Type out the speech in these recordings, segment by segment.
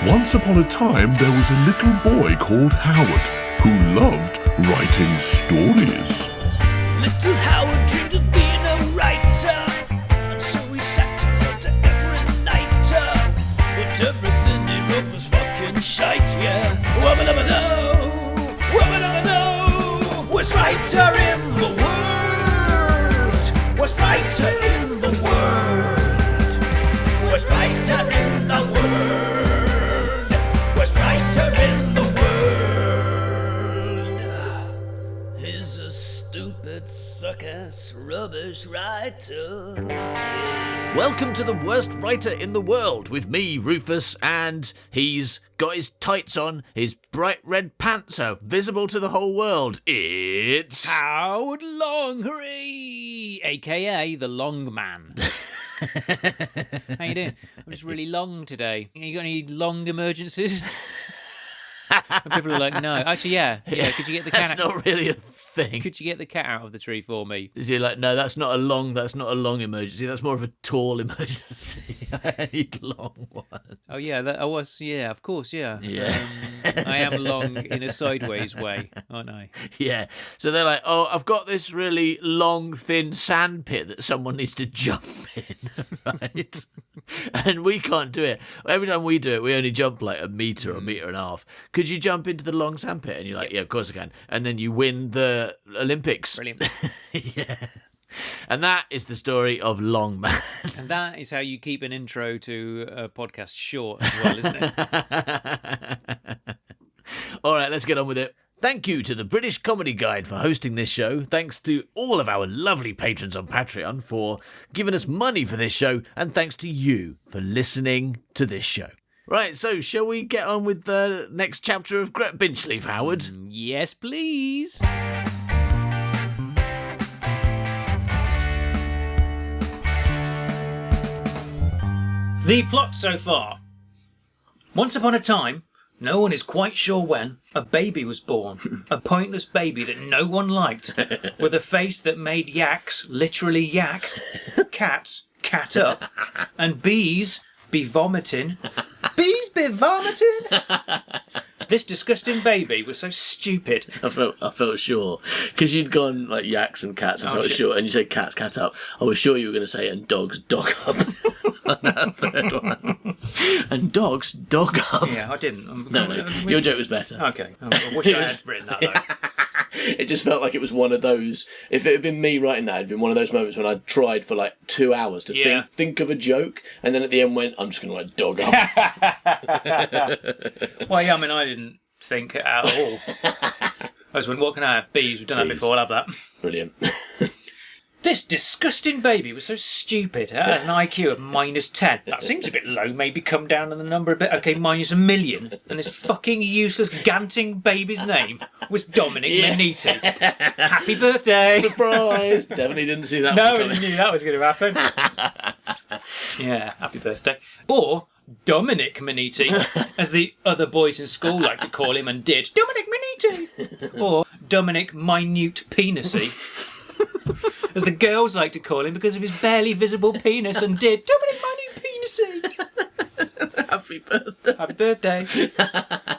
Once upon a time, there was a little boy called Howard who loved writing stories. Little Howard dreamed of being a writer, and so he sat and wrote every night. But everything he wrote was fucking shite, yeah. Wubba-dubba-doo, wubba-dubba-doo. Worst writer in the world, worst writer in the world, worst writer in the world, worst writer in the world. He's a stupid, suck-ass, rubbish writer. Welcome to the worst writer in the world with me, Rufus, and he's got his tights on, his bright red pants are visible to the whole world. It's Howard Long, hooray! AKA the Long Man. How you doing? I'm just really long today. You got any long emergencies? And people are like, no. Actually, yeah. Could you get the cat? That's not really a thing. Could you get the cat out of the tree for me? You're like, no, that's not a long emergency. That's more of a tall emergency. I need long ones. Oh yeah, of course, yeah. Yeah. I am long in a sideways way, aren't I? Yeah. So they're like, oh, I've got this really long, thin sand pit that someone needs to jump in, right? And we can't do it. Every time we do it, we only jump like a metre or a metre and a half. Could you jump into the long sand pit? And you're like, yeah, of course I can. And then you win the Olympics. Brilliant. Yeah. And that is the story of Long Man. And that is how you keep an intro to a podcast short as well, isn't it? All right, let's get on with it. Thank you to the British Comedy Guide for hosting this show. Thanks to all of our lovely patrons on Patreon for giving us money for this show. And thanks to you for listening to this show. Right, so shall we get on with the next chapter of Binchleaf, Howard? Yes, please. The plot so far. Once upon a time, no one is quite sure when, a baby was born. A pointless baby that no one liked, with a face that made yaks literally yak, cats cat up, and bees be vomiting. Bees be vomiting? This disgusting baby was so stupid. I felt sure. Because you'd gone like yaks and cats, I felt sure. And you said cats, cat up. I was sure you were going to say, and dogs, dog up. That third one. And dogs, dog up. Yeah, I didn't. No, your joke was better. Okay. I wish I had written that, though. It just felt like it was one of those. If it had been me writing that, it'd been one of those moments when I'd tried for like 2 hours to think of a joke, and then at the end went, I'm just going to write dog up. Well, yeah, I mean, I didn't think at all. I just went, what can I have? Bees. We've done that before. I'll have that. Brilliant. This disgusting baby was so stupid. It had an IQ of -10. That seems a bit low. Maybe come down on the number a bit. Okay, -1,000,000. And this fucking useless, ganting baby's name was Dominic Maniti. Happy birthday! Surprise! Definitely didn't see that No, one I coming. knew that was going to happen. Yeah, happy birthday. Or Dominic Maniti, as the other boys in school like to call him and did. Dominic Maniti! Or Dominic Minute Penisy, as the girls like to call him because of his barely visible penis and did. Dominic Minute Penisy! Happy birthday. Happy birthday.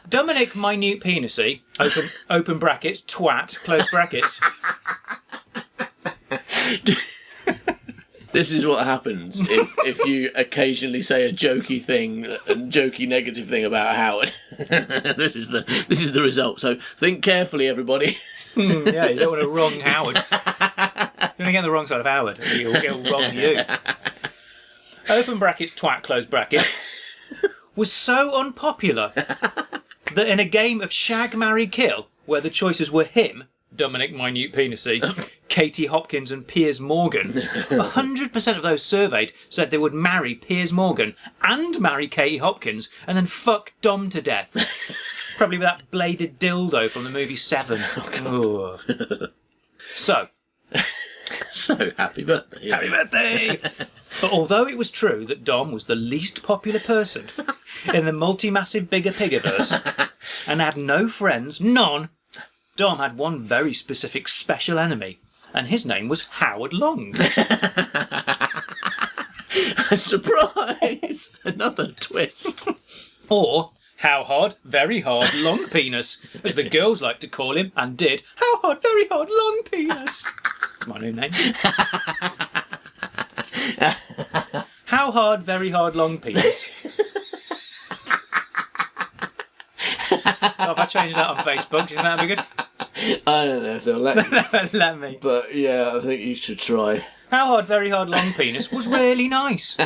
Dominic Minute Penisy, open brackets, twat, close brackets. This is what happens if you occasionally say a jokey thing, a jokey negative thing about Howard. This is the result. So think carefully, everybody. Yeah, you don't want to wrong Howard. You're going to get on the wrong side of Howard. He'll wrong you. Open brackets, twat, close bracket, was so unpopular that in a game of Shag, Marry, Kill, where the choices were him, Dominic Minute Penisy, Katie Hopkins and Piers Morgan, 100% of those surveyed said they would marry Piers Morgan and marry Katie Hopkins and then fuck Dom to death. Probably with that bladed dildo from the movie Seven. Oh, so, happy birthday. Happy birthday! But although it was true that Dom was the least popular person in the multi-massive Bigger Piggiverse and had no friends, none, Dom had one very specific special enemy, and his name was Howard Long. Surprise! Another twist. Or How Hard, Very Hard, Long Penis, as the girls like to call him, and did. How Hard, Very Hard, Long Penis. That's my new name. How Hard, Very Hard, Long Penis. Oh, if I change that on Facebook, do you think that'd be good? I don't know if they'll let you. Let me. But yeah, I think you should try. How Hard, Very Hard, Long Penis was really nice.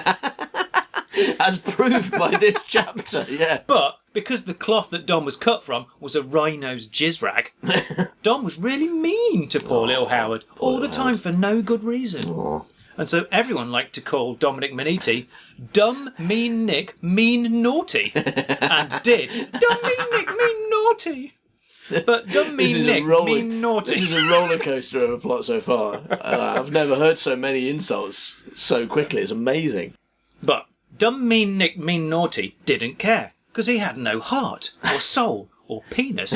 As proved by this chapter, yeah. But because the cloth that Dom was cut from was a rhino's jizz rag, Dom was really mean to poor little Howard all the time for no good reason. Aw. And so everyone liked to call Dominic Maniti Dumb, Mean Nick, Mean Naughty. And did. Dumb, Mean Nick, Mean Naughty. But Dumb, Mean Nick, Mean Naughty. This is a roller coaster of a plot so far. I've never heard so many insults so quickly. It's amazing. But Dumb, Mean Nick, Mean Naughty didn't care, because he had no heart, or soul, or penis,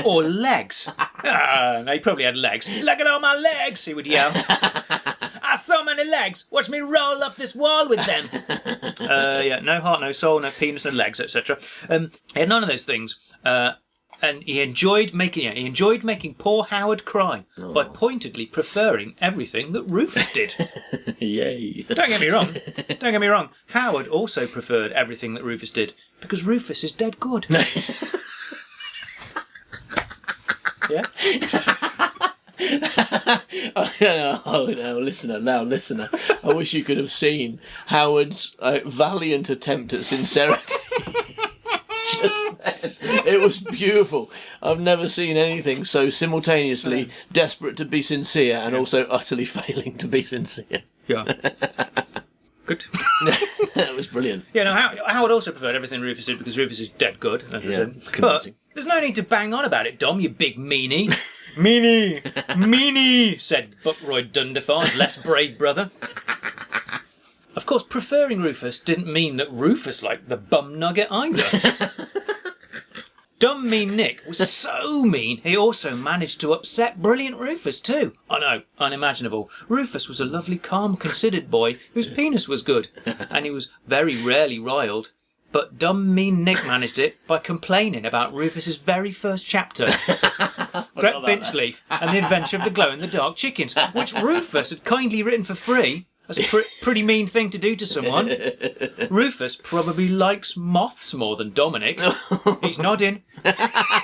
or legs. No, he probably had legs. Look at all my legs, he would yell. I so many legs. Watch me roll up this wall with them. Yeah, no heart, no soul, no penis, no legs, etc. He had none of those things. And he enjoyed making poor Howard cry by pointedly preferring everything that Rufus did. Yay. Don't get me wrong. Howard also preferred everything that Rufus did because Rufus is dead good. Yeah. Now, listener. I wish you could have seen Howard's valiant attempt at sincerity. Just then. It was beautiful. I've never seen anything so simultaneously desperate to be sincere and also utterly failing to be sincere. Yeah. Good. That was brilliant. Yeah, no, Howard also preferred everything Rufus did because Rufus is dead good. Yeah, but there's no need to bang on about it, Dom, you big meanie. Meanie, said Buckroyd Dunderford, less brave brother. Of course, preferring Rufus didn't mean that Rufus liked the bum nugget either. Dumb Mean Nick was so mean, he also managed to upset brilliant Rufus too. I know, unimaginable. Rufus was a lovely, calm, considered boy whose penis was good, and he was very rarely riled. But Dumb Mean Nick managed it by complaining about Rufus's very first chapter, Gret Binchleaf and the Adventure of the Glow-in-the-Dark Chickens, which Rufus had kindly written for free. That's a pretty mean thing to do to someone. Rufus probably likes moths more than Dominic. He's nodding.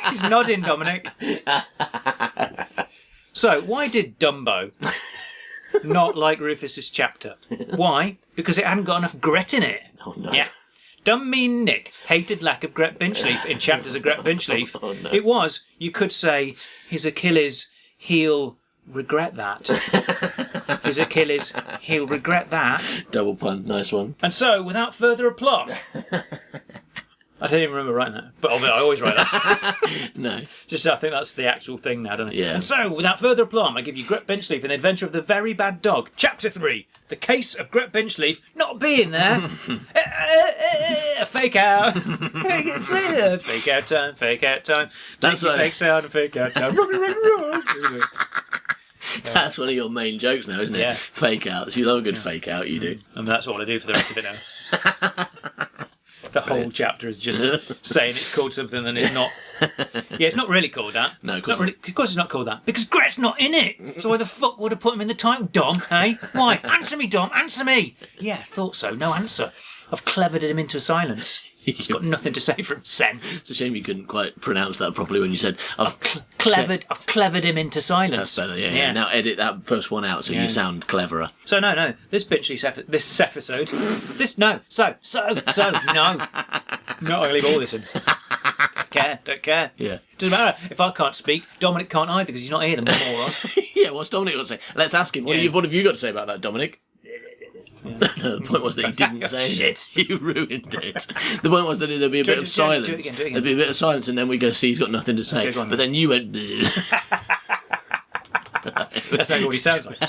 He's nodding, Dominic. So, why did Dumbo not like Rufus's chapter? Why? Because it hadn't got enough Gret in it. Oh, no. Yeah. Dumb Mean Nick hated lack of Gret Binchleaf in chapters of Gret Binchleaf. Oh, no. It was, you could say, his Achilles' heel regret that. His Achilles, he'll regret that. Double pun, nice one. And so, without further applause, I don't even remember writing that, but I always write that. No. Just I think that's the actual thing now, don't I? Yeah. And so, without further aplomb, I give you Gret Binchleaf and the Adventure of the Very Bad Dog, Chapter 3, The Case of Gret Binchleaf Not Being There. Fake out. Fake out time, fake out time. That's Take your right. fake sound and fake out time. Rock. That's one of your main jokes now, isn't it? Yeah. Fake outs. You love a good fake out, you do. And that's all I do for the rest of it now. The whole chapter is just saying it's called something and it's not. Yeah, it's not really called that. No, Of course it's not called that. Because Gret's not in it. So why the fuck would I put him in the title, Dom? Hey? Why? Answer me, Dom. Answer me. Yeah, thought so. No answer. I've clevered him into silence. He's got nothing to say for himself. It's a shame you couldn't quite pronounce that properly when you said, I've Clevered him into silence. That's better, yeah. Now edit that first one out so you sound cleverer. So no, this episode, no, I'm gonna leave all this in. Don't care. Yeah. Doesn't matter if I can't speak. Dominic can't either because he's not here, the moron. Yeah, what's Dominic got to say? Let's ask him. What have you got to say about that, Dominic? No, the point was that he didn't say Shit. it. You ruined it. The point was that there'd be a bit of silence. Do it again. There'd be a bit of silence, and then we go see he's got nothing to say. Okay, go on but then. then you went. That's not what he sounds like.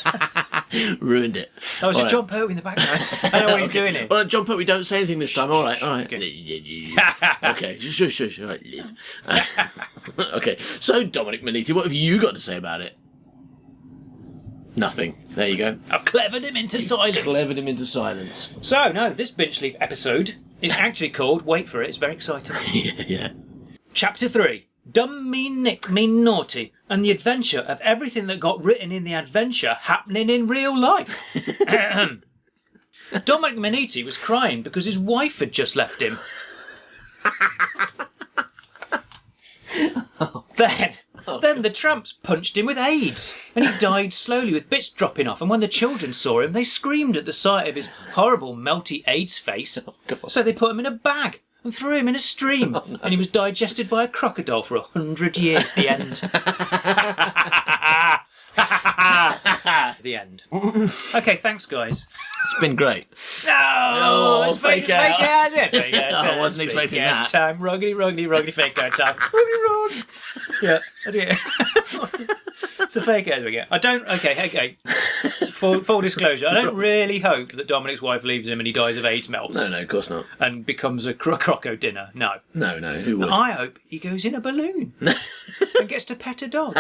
Ruined it. That was All just right. John Poe in the background. I know what he's doing here. All right, John, but we don't say anything this time. All right. Okay. Okay, shush. All right, leave. Okay, so Dominic Maniti, what have you got to say about it? Nothing. There you go. I've clevered him into silence. Clevered him into silence. So, no, this Binchleaf episode It's actually called, wait for it, it's very exciting. Yeah. Chapter 3. Dumb, mean Nick, mean naughty, and the adventure of everything that got written in the adventure happening in real life. Dominic Maniti was crying because his wife had just left him. Then the tramps punched him with AIDS, and he died slowly with bits dropping off, and when the children saw him, they screamed at the sight of his horrible melty AIDS face. So they put him in a bag and threw him in a stream, and he was digested by a crocodile for 100 years. The end. The end. Okay, thanks, guys. It's been great. No, it's fake out. Fake out time. I wasn't expecting that. Time. Ruggedy, fake out time. Ruggedy. Yeah, that's it. It's a fake out again. I don't. Okay. Full disclosure. I don't really hope that Dominic's wife leaves him and he dies of AIDS melts. No, of course not. And becomes a croco dinner. No. No. Who would? I hope he goes in a balloon and gets to pet a dog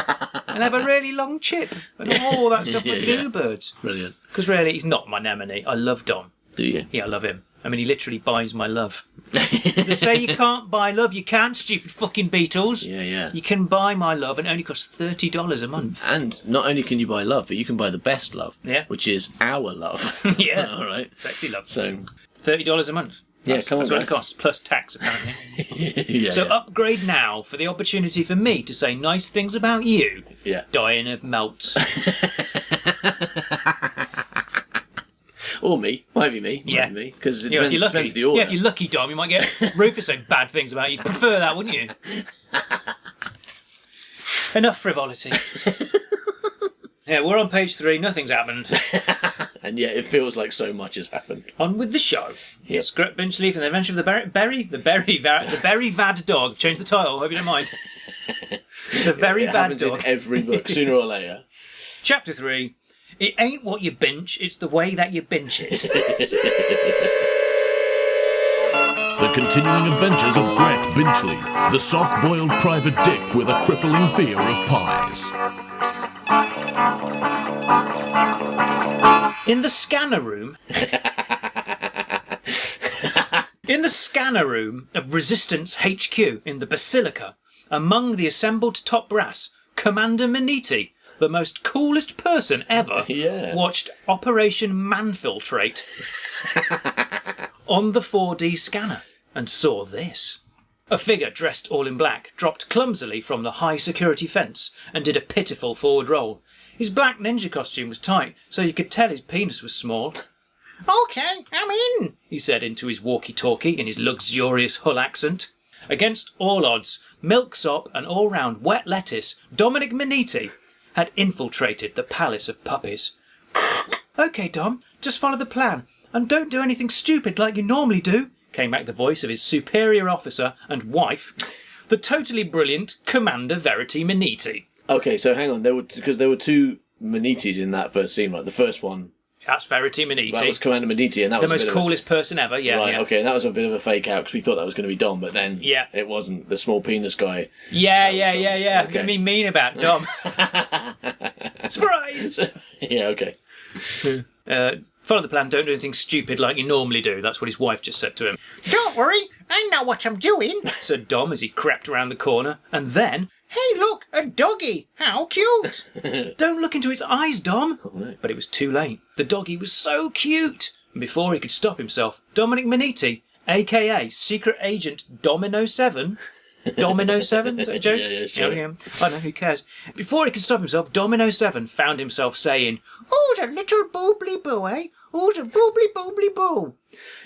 and have a really long chip and all that stuff with goo birds. Brilliant. Because really, he's not my anemone. I love Dom. Do you? Yeah, I love him. I mean, he literally buys my love. They say you can't buy love. You can, stupid fucking Beatles. Yeah. You can buy my love and it only costs $30 a month. And not only can you buy love, but you can buy the best love. Yeah. Which is our love. Yeah. All right. Sexy love. So $30 a month. That's come on, that's what it guys. costs, plus tax, apparently. yeah. So upgrade now for the opportunity for me to say nice things about you. Yeah. Dying of melts. Or me. Might be me. Yeah. Because it Yeah, depends, depends the order. Yeah, if you're lucky, Dom, you might get Rufus saying bad things about you. Prefer that, wouldn't you? Enough frivolity. Yeah, we're on page 3. Nothing's happened. And yet it feels like so much has happened. On with the show. Yes, Binchleaf and the Adventure of the Berry Vad Dog. I've changed the title. Hope you don't mind. The Very it Bad happens Dog. in every book, sooner or later. Chapter 3. It ain't what you binge, it's the way that you binge it. The continuing adventures of Gret Binchleaf, the soft-boiled private dick with a crippling fear of pies. In the scanner room... In the scanner room of Resistance HQ in the Basilica, among the assembled top brass, Commander Maniti, the most coolest person ever, watched Operation Manfiltrate on the 4D scanner and saw this. A figure dressed all in black dropped clumsily from the high security fence and did a pitiful forward roll. His black ninja costume was tight, so you could tell his penis was small. "Okay, I'm in," he said into his walkie-talkie in his luxurious Hull accent. Against all odds, milksop and all-round wet lettuce, Dominic Maniti had infiltrated the Palace of Puppies. "Okay, Dom, just follow the plan, and don't do anything stupid like you normally do," came back the voice of his superior officer and wife, the totally brilliant Commander Verity Maniti. Okay, so hang on. There were two Manitis in that first scene, right? The first one. That's Verity Maniti. That was Commander Maniti, and that the was most coolest person ever, yeah. Right, yeah. okay, and that was a bit of a fake out because we thought that was going to be Dom, but then it wasn't. The small penis guy. Yeah. Okay. I'm going to be mean about Dom. Surprise! Yeah, okay. Follow the plan, don't do anything stupid like you normally do. That's what his wife just said to him. "Don't worry, I know what I'm doing," said Dom as he crept around the corner. And then, "Hey, look, a doggy! How cute!" "Don't look into its eyes, Dom." Oh, no. But it was too late. The doggy was so cute. And before he could stop himself, Dominic Maniti, a.k.a. Secret Agent Domino 7... Domino 7? Is that a joke? Yeah, sure. I don't know, who cares? Before he could stop himself, Domino 7 found himself saying, "Oh, the little boobly boo, eh? Oh, the boobly boo."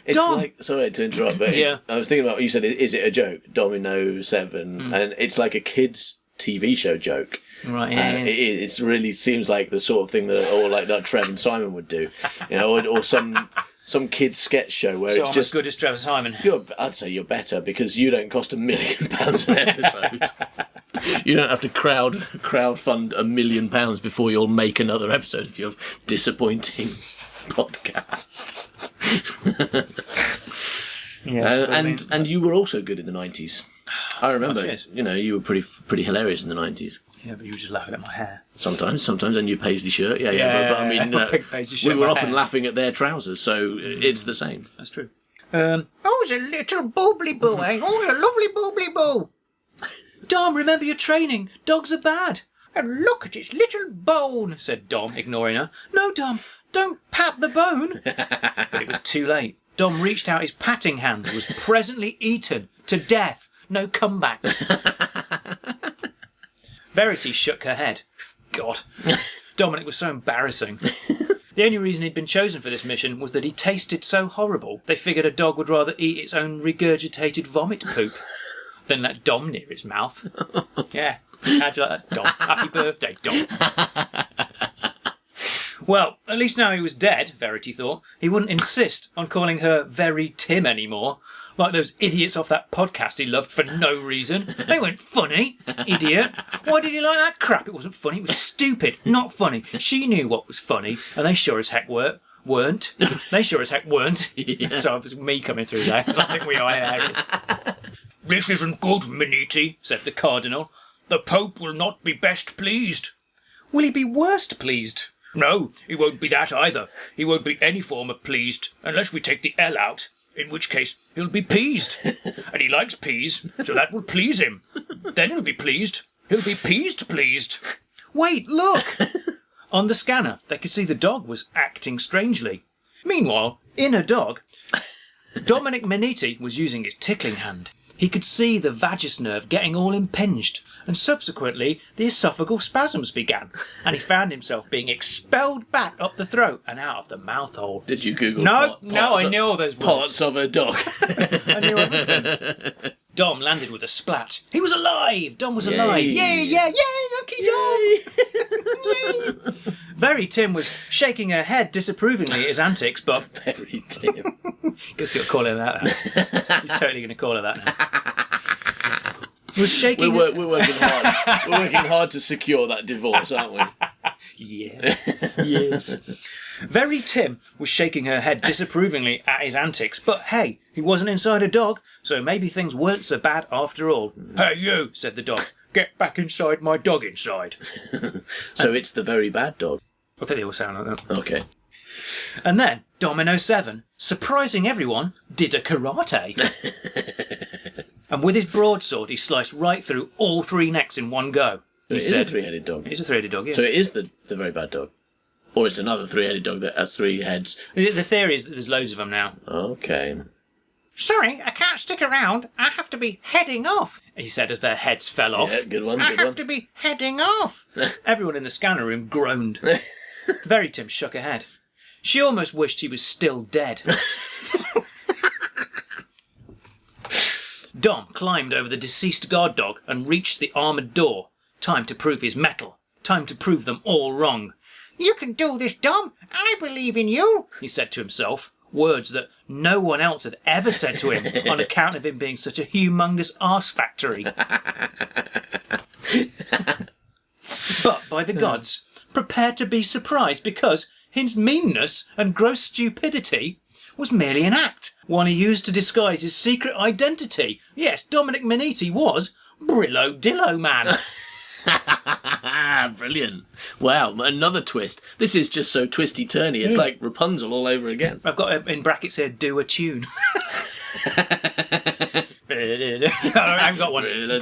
It's Dom. like, sorry to interrupt, but Yeah. I was thinking about what you said. Is it a joke? Domino 7, and it's like a kids' TV show joke. Right, yeah. It really seems like the sort of thing that Trev and Simon would do, or some kids' sketch show where So it's I'm just as good as Trevor Simon. I'd say you're better because you don't cost £1 million an episode. You don't have to crowdfund £1 million before you'll make another episode of your disappointing podcast. And you were also good in the 90s. I remember. Yes. You were pretty hilarious in the 90s. Yeah, but you were just laughing at my hair. Sometimes, and your paisley shirt. Yeah. But I mean, Pink paisley shirt, we were my often hair. laughing at their trousers, so it's the same. That's true. Oh, it's a little boobly boo, eh? Oh, it's a lovely boobly boo. Dom, remember your training. Dogs are bad. And look at its little bone, said Dom, ignoring her. No, Dom, don't pat the bone. But it was too late. Dom reached out his patting hand and was presently eaten to death. No comebacks. Verity shook her head. God, Dominic was so embarrassing. The only reason he'd been chosen for this mission was that he tasted so horrible, they figured a dog would rather eat its own regurgitated vomit poop than let Dom near its mouth. Yeah, how'd you like that, Dom? Happy birthday, Dom. Well, at least now he was dead, Verity thought. He wouldn't insist on calling her Very Tim anymore, like those idiots off that podcast he loved for no reason. They weren't funny, idiot. Why did he like that crap? It wasn't funny, it was stupid, not funny. She knew what was funny, and they sure as heck weren't. They sure as heck weren't. Yeah. So it was me coming through there, because I think we are hilarious. This isn't good, Miniti, said the Cardinal. The Pope will not be best pleased. Will he be worst pleased? No, he won't be that either. He won't be any form of pleased, unless we take the L out, in which case he'll be peased. And he likes peas, so that will please him. Then he'll be pleased. He'll be pleased. Wait, look! On the scanner, they could see the dog was acting strangely. Meanwhile, in a dog, Dominic Miniti was using his tickling hand. He could see the vagus nerve getting all impinged, and subsequently the esophageal spasms began, and he found himself being expelled back up the throat and out of the mouth hole. Did you Google No, I knew all those words. Parts of a dog. I knew everything. Dom landed with a splat. He was alive! Dom was alive! Yay, lucky Dom! Yay! Very Tim was shaking her head disapprovingly at his antics, but... Very Tim. Guess you'll call her that now. He's totally going to call her that now. Was shaking... We're working hard. We're working hard to secure that divorce, aren't we? Yeah. Yes. Very Tim was shaking her head disapprovingly at his antics, but hey, he wasn't inside a dog, so maybe things weren't so bad after all. Hey you, said the dog. Get back inside my dog inside. So it's the very bad dog. I think they all sound like that. Okay. And then Domino 7, surprising everyone, did a karate. And with his broadsword, he sliced right through all three necks in one go. So it is a three-headed dog. It's a three-headed dog, yeah. So it is the very bad dog. Or it's another three-headed dog that has three heads. The theory is that there's loads of them now. Okay. Sorry, I can't stick around. I have to be heading off, he said as their heads fell off. Yeah, good one, I good have one. to be heading off. Everyone in the scanner room groaned. Very Tim shook her head. She almost wished he was still dead. Dom climbed over the deceased guard dog and reached the armoured door. Time to prove his mettle. Time to prove them all wrong. You can do this, Dom. I believe in you, he said to himself. Words that no one else had ever said to him on account of him being such a humongous arse factory. But, by the gods, prepare to be surprised because his meanness and gross stupidity was merely an act, one he used to disguise his secret identity. Yes, Dominic Miniti was Brillo Dillo Man. Brilliant. Wow, another twist. This is just so twisty-turny. It's like Rapunzel all over again. I've got in brackets here, do a tune. I haven't got one. Brillo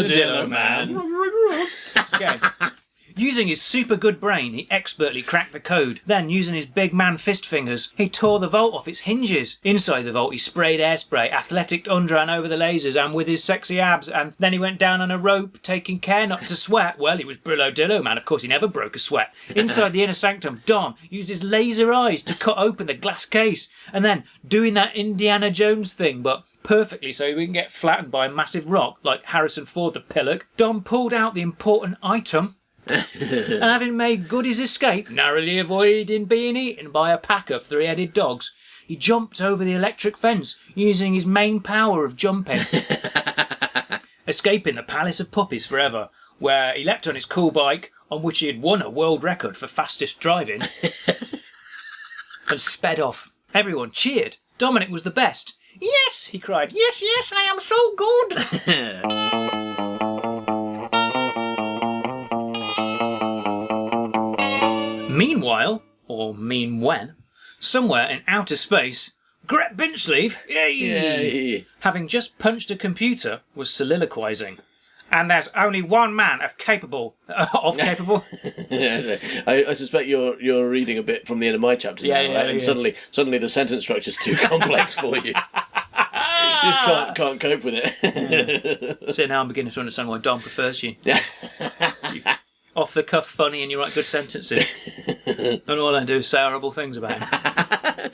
Dillo Man. Okay. Using his super good brain, he expertly cracked the code. Then, using his big man fist fingers, he tore the vault off its hinges. Inside the vault, he sprayed airspray, athletic under and over the lasers, and with his sexy abs, and then he went down on a rope, taking care not to sweat. Well, he was Brillo Dillo Man, of course he never broke a sweat. Inside the inner sanctum, Dom used his laser eyes to cut open the glass case, and then, doing that Indiana Jones thing, but perfectly so he wouldn't get flattened by a massive rock, like Harrison Ford the pillock, Dom pulled out the important item, and having made good his escape, narrowly avoiding being eaten by a pack of three-headed dogs, he jumped over the electric fence using his main power of jumping, escaping the Palace of Puppies forever, where he leapt on his cool bike, on which he had won a world record for fastest driving, and sped off. Everyone cheered. Dominic was the best. Yes, he cried. Yes, I am so good. Meanwhile, or mean when, somewhere in outer space, Gret Binchleaf, having just punched a computer, was soliloquizing. And there's only one man capable. I suspect you're reading a bit from the end of my chapter now, right? And suddenly the sentence structure's too complex for you. You just can't cope with it. So now I'm beginning to understand why Don prefers you. Off the cuff, funny, and you write good sentences. And all I do is say horrible things about him.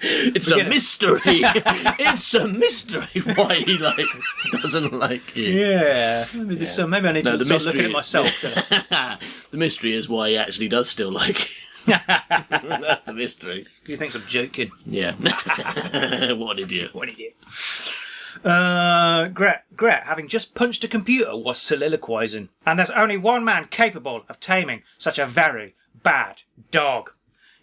It's a mystery. It's a mystery why he doesn't like you. Yeah. Maybe maybe I need to start looking at myself. The mystery is why he actually does still like you. That's the mystery. Because he thinks I'm joking. Yeah. What an idiot. Gret, having just punched a computer, was soliloquizing. And there's only one man capable of taming such a very bad dog.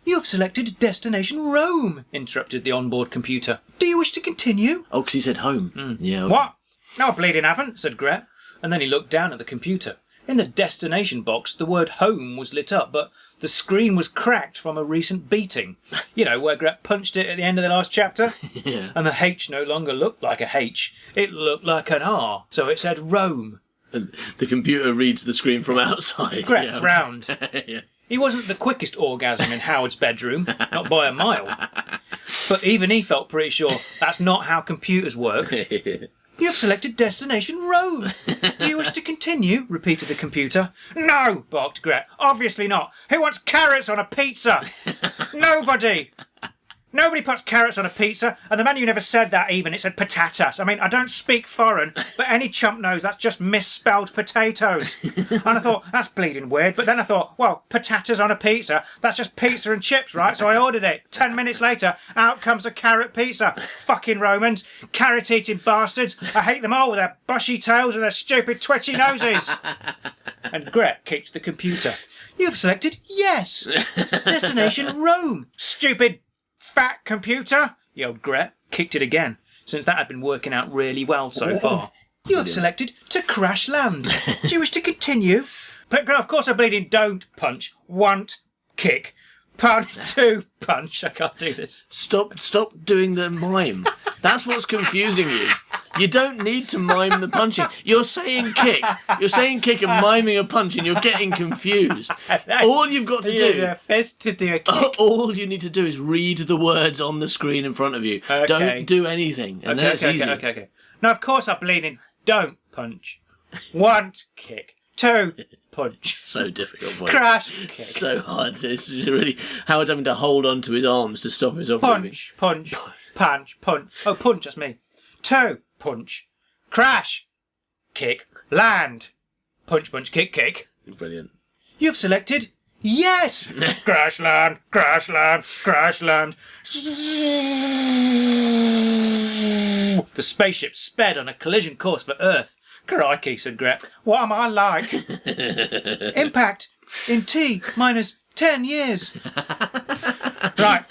You have selected destination Rome, interrupted the onboard computer. Do you wish to continue? Oh, because he said home. Yeah. Okay. What? No, I bleeding haven't, said Gret. And then he looked down at the computer. In the destination box, the word home was lit up, but the screen was cracked from a recent beating. You know, where Gret punched it at the end of the last chapter? Yeah. And the H no longer looked like a H. It looked like an R. So it said Rome. And the computer reads the screen from outside. Gret frowned. Yeah. He wasn't the quickest orgasm in Howard's bedroom, not by a mile. But even he felt pretty sure that's not how computers work. You have selected destination Rome. Do you wish to continue? Repeated the computer. No, barked Gret. Obviously not. Who wants carrots on a pizza? Nobody. Nobody puts carrots on a pizza, and the menu never said that even. It said patatas. I mean, I don't speak foreign, but any chump knows that's just misspelled potatoes. And I thought, that's bleeding weird. But then I thought, well, patatas on a pizza, that's just pizza and chips, right? So I ordered it. 10 minutes later, out comes a carrot pizza. Fucking Romans. Carrot-eating bastards. I hate them all with their bushy tails and their stupid twitchy noses. And Gret kicked the computer. You've selected yes. Destination Rome. Stupid fat computer, yelled Gret, kicked it again, since that had been working out really well so far. You have selected to crash land. Do you wish to continue? But of course I bleeding don't punch, want, kick, punch, to punch. I can't do this. Stop doing the mime. That's what's confusing you. You don't need to mime the punching. You're saying kick and miming a punch and you're getting confused. All you've got to do... fist to do a kick. All you need to do is read the words on the screen in front of you. Okay. Don't do anything. And then it's easy. Okay. Now, of course I bleeding don't punch. Want, kick. To punch. So difficult for you. Crash, kick. So hard. It's really... Howard's having to hold on to his arms to stop himself moving. Punch. Punch. Oh, punch, that's me. To punch. Crash. Kick. Land. Punch, kick. Brilliant. You've selected yes. Crash land. The spaceship sped on a collision course for Earth. Crikey, said Gret. What am I like? Impact in T minus 10 years. Right.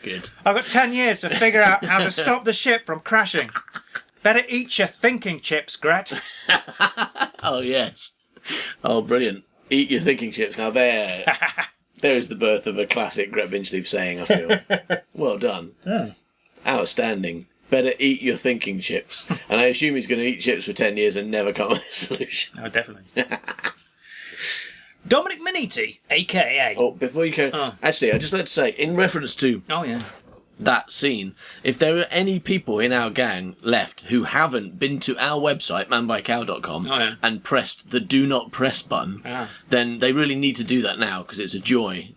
Good. I've got 10 years to figure out how to stop the ship from crashing. Better eat your thinking chips, Gret. Oh, yes. Oh, brilliant. Eat your thinking chips. Now there is the birth of a classic Gret Binchleaf saying, I feel. Well done. Outstanding. Better eat your thinking chips. And I assume he's going to eat chips for 10 years and never come up with a solution. Oh, definitely. Dominic Miniti, a.k.a. Oh, before you go... Actually, I'd just like to say, in reference to... Oh, yeah. That scene, if there are any people in our gang left who haven't been to our website, manbycow.com, and pressed the do not press button, then they really need to do that now, because it's a joy.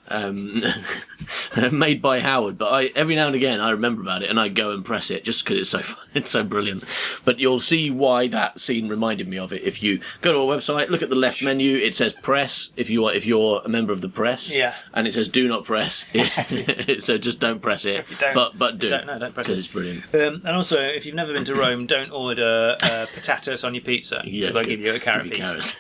Made by Howard, but every now and again I remember about it and I go and press it just because it's so fun. It's so brilliant. But you'll see why that scene reminded me of it. If you go to our website, look at the left menu, it says press if you're a member of the press, and it says do not press. So just don't press it. But do. Don't press it. Because it's brilliant. And also, if you've never been to Rome, don't order potatoes on your pizza. Yeah, they'll give you a carrot pizza.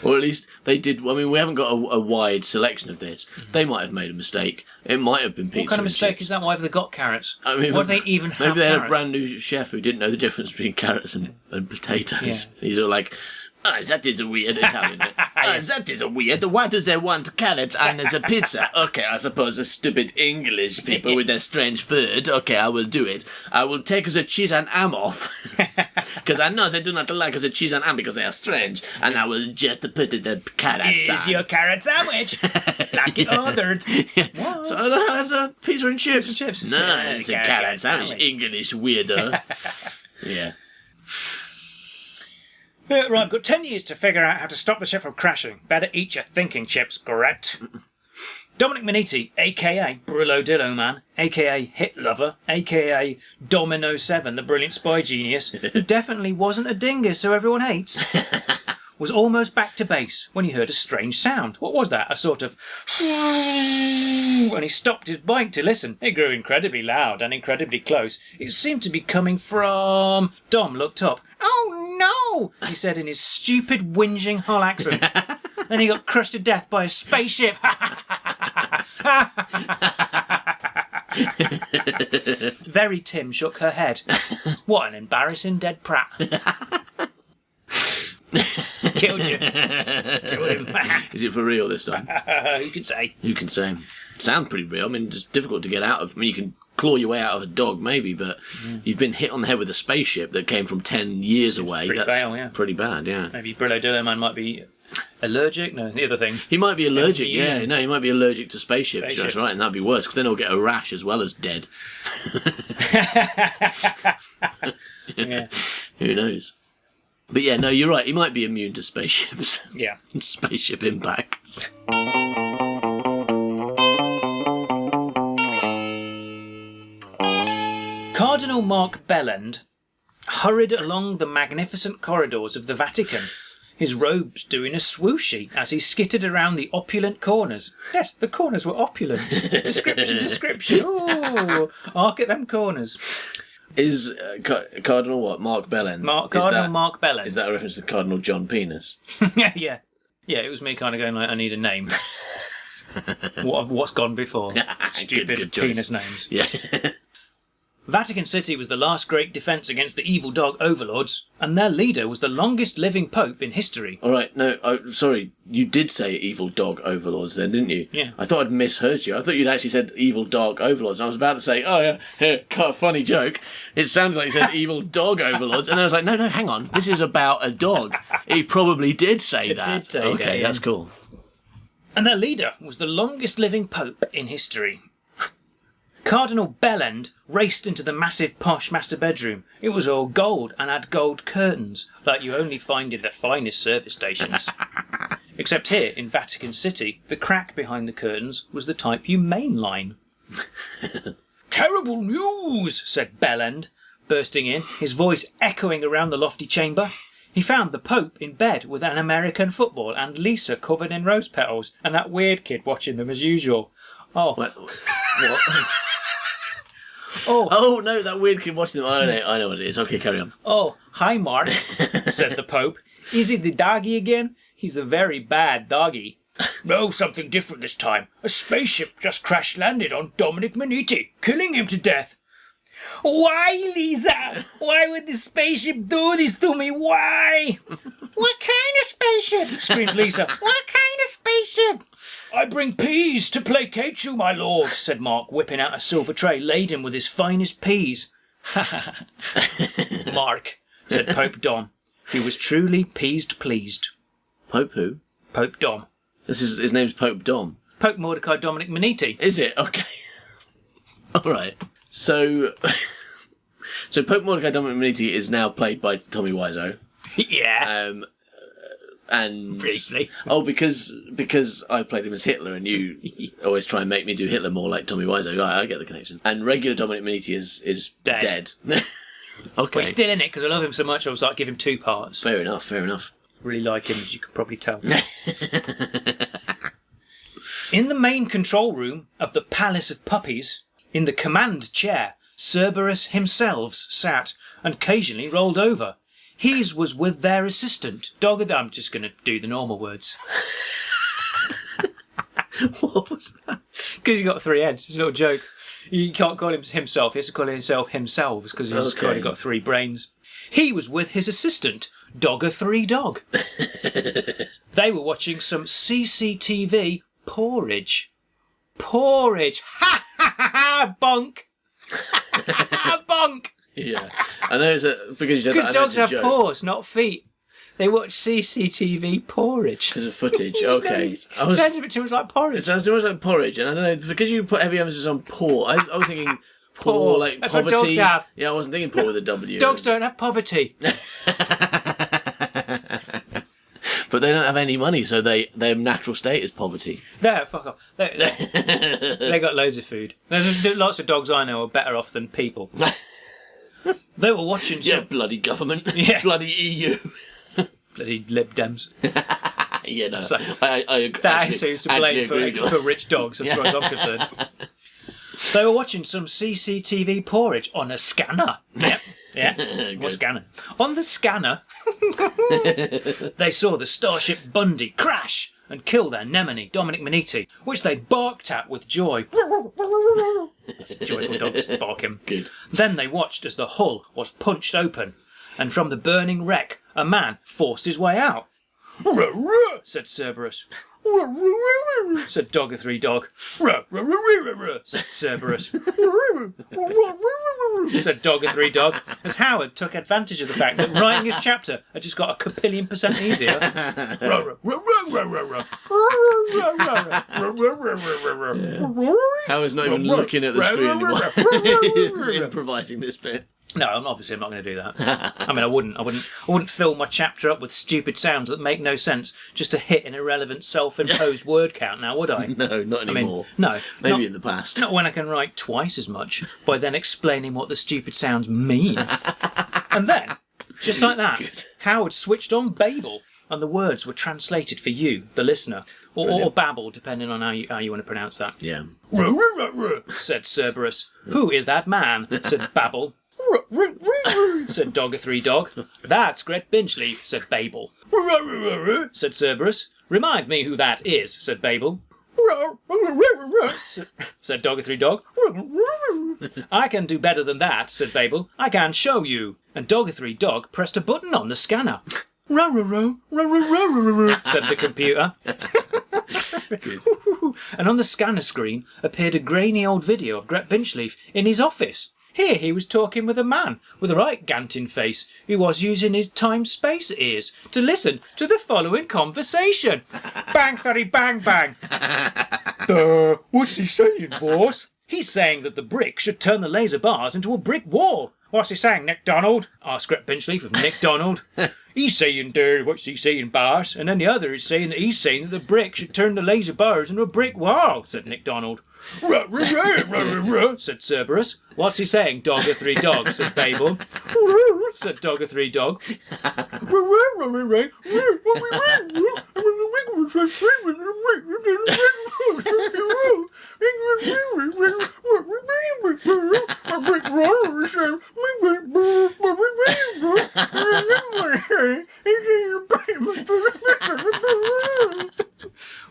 Or at least they did. I mean, we haven't got a wide selection of this. They might have made a mistake. It might have been pizza. What kind of mistake chips. is that? Why have they got carrots? I mean, why do they even have maybe they had carrots? a brand new chef who didn't know the difference between carrots and potatoes. He's all like, that is a weird Italian bit. That is weird. Why do they want carrots and as a pizza? Okay, I suppose the stupid English people with their strange food. Okay, I will do it. I will take the cheese and ham off. Because I know they do not like the cheese and ham because they are strange. And I will just put the carrots on. Here's your carrot sandwich. Like it ordered. Yeah. So I have the pizza and chips. No, it's a carrot sandwich. English weirdo. Yeah. Right, I've got 10 years to figure out how to stop the ship from crashing. Better eat your thinking chips, Gret. Dominic Maniti, a.k.a. Brillo Dillo Man, a.k.a. Hit Lover, a.k.a. Domino 7, the brilliant spy genius, who definitely wasn't a dingus who everyone hates, was almost back to base when he heard a strange sound. What was that? A sort of... And he stopped his bike to listen. It grew incredibly loud and incredibly close. It seemed to be coming from... Dom looked up. "Oh no!" he said in his stupid whinging Hull accent. Then he got crushed to death by a spaceship. Very Tim shook her head. What an embarrassing dead prat. Killed you. Killed him. Is it for real this time? Who can say? You can say. Sounds pretty real. I mean, it's difficult to get out of. I mean, you can claw your way out of a dog, maybe, but you've been hit on the head with a spaceship that came from 10 years away. Pretty That's fail, yeah. pretty bad, yeah. Maybe Brillo Dillo Man might be allergic. No, the other thing. He might be allergic, Yeah. yeah. No, he might be allergic to spaceships. That's right, and that'd be worse, because then he'll get a rash as well as dead. Yeah. Who knows? But yeah, no, you're right. He might be immune to spaceships. Yeah. Spaceship impacts. Cardinal Mark Bellend hurried along the magnificent corridors of the Vatican, his robes doing a swooshy as he skittered around the opulent corners. Yes, the corners were opulent. Description. Ooh, arc at them corners. Is Cardinal what? Mark Bellend? Cardinal Mark Bellend. Is that a reference to Cardinal John Penis? Yeah. Yeah, it was me kind of going like, I need a name. What's gone before? Stupid good choice. penis names. Yeah. Vatican City was the last great defence against the evil dog overlords, and their leader was the longest living pope in history. All right, no, sorry, you did say evil dog overlords then, didn't you? Yeah. I thought I'd misheard you. I thought you'd actually said evil dog overlords. I was about to say, oh yeah, got a funny joke. It sounded like you said evil dog overlords, and I was like, no, hang on, this is about a dog. He probably did say that. Did say okay, that, yeah. That's cool. And their leader was the longest living pope in history. Cardinal Bellend raced into the massive posh master bedroom. It was all gold and had gold curtains, like you only find in the finest service stations. Except here, in Vatican City, the crack behind the curtains was the type you mainline. "Terrible news," said Bellend, bursting in, his voice echoing around the lofty chamber. He found the Pope in bed with an American football and Lisa covered in rose petals, and that weird kid watching them as usual. Oh. What? Oh, no, that weird kid watching them. I know what it is. Okay, carry on. oh, hi, Mark, said the Pope. "Is it the doggy again? He's a very bad doggy." "No, something different this time. A spaceship just crash-landed on Dominic Maniti, killing him to death." "Why, Lisa? Why would the spaceship do this to me? Why?" "What kind of spaceship?" screamed Lisa. "What kind of spaceship?" "I bring peas to placate you, my lord," said Mark, whipping out a silver tray laden with his finest peas. "Mark," said Pope Dom. He was truly pleased. Pope who? Pope Dom. His name's Pope Dom. Pope Mordecai Dominic Maniti. Is it? Okay. All right. So Pope Mordecai Dominic Maniti is now played by Tommy Wiseau. Yeah. And Briefly. Oh, because I played him as Hitler, and you always try and make me do Hitler more like Tommy Wiseau. I get the connection. And regular Dominic Maniti is dead. Okay. But he's still in it because I love him so much. I was like, give him 2 parts. Fair enough. Really like him, as you can probably tell. In the main control room of the Palace of Puppies, in the command chair, Cerberus himself sat and occasionally rolled over. His was with their assistant. I'm just going to do the normal words. What was that? Because he's got 3 heads. It's not a joke. You can't call him himself. He has to call himself himselves because he's Okay. got 3 brains. He was with his assistant, Dog. They were watching some CCTV porridge. Porridge! Ha ha ha ha! Bonk! Bonk! Yeah. I know it's because you said that. Because dogs have paws, not feet. They watch CCTV porridge. Because of footage. Okay. Sounds a bit too much like porridge. It sounds too much like porridge, and I don't know, because you put heavy emphasis on poor, I was thinking poor, like That's poverty. what dogs have. Yeah, I wasn't thinking poor with a W. Dogs don't have poverty. But they don't have any money, so their natural state is poverty. There, fuck off. They got loads of food. There's lots of dogs I know are better off than people. They were watching some... Yeah, bloody government. Yeah. Bloody EU. Bloody Lib Dems. Yeah, no. So, I agree. that seems to blame for rich dogs, as far as I'm concerned. They were watching some CCTV porridge on a scanner. Yep. Yeah. What scanner? On the scanner, they saw the Starship Bundy crash and kill their Nemone, Dominic Maniti, which they barked at with joy. That's joyful dogs barking. Good. Then they watched as the hull was punched open, and from the burning wreck, a man forced his way out. "Ruh, ruh," said Cerberus. "Ruh, ruh, ruh, ruh," said Dog-a-Three Dog. "Ruh, ruh, ruh, ruh, ruh," said Cerberus. "Ruh, ruh, ruh, ruh, ruh," said Dog-a-Three Dog, as Howard took advantage of the fact that writing his chapter had just got a capillion% easier. "Ruh, ruh, ruh, ruh, ruh, ruh, ruh." Howard's not even looking at the screen anymore. He's improvising this bit. No, obviously I'm not going to do that. I mean, I wouldn't fill my chapter up with stupid sounds that make no sense just to hit an irrelevant self-imposed word count. Now, would I? No, not anymore. No, Maybe in the past. Not when I can write twice as much by then explaining what the stupid sounds mean. And then, just like that, Howard switched on Babel, and the words were translated for you, the listener, or Babel, depending on how you want to pronounce that. Yeah. "Ruh, ruh, ruh, ruh," said Cerberus. "Who is that man?" said Babel. "Ruh, ruh, ruh, ruh," said Dog-a-Three Dog. "That's Gret Binchleaf," said Babel. "Ruh, ruh, ruh, ruh," said Cerberus. "Remind me who that is," said Babel. "Ruh, ruh, ruh, ruh," said Dog-a-Three Dog. "Ruh, ruh, ruh, ruh." "I can do better than that," said Babel. "I can show you." And Dog-a-Three Dog pressed a button on the scanner. "Ruh, ruh, ruh, ruh, ruh, ruh, ruh, ruh," said the computer. And on the scanner screen appeared a grainy old video of Gret Binchleaf in his office. Here he was talking with a man with a right gantin face who was using his time-space ears to listen to the following conversation. Bang, thuddy, bang, bang. What's he saying, boss? He's saying that the brick should turn the laser bars into a brick wall. "What's he saying, Nick Donald?" asked Gret Binchleaf of Nick Donald. "He's saying, what's he saying, boss?" And then the other is saying that he's saying that the brick should turn the laser bars into a brick wall, said Nick Donald. "Ruh, ruh, ruh, ruh, ruh, ruh," said Cerberus. "What's he saying, Dog-a-Three Dog?" said Babel. "Ruh," said Dog-a-Three Dog.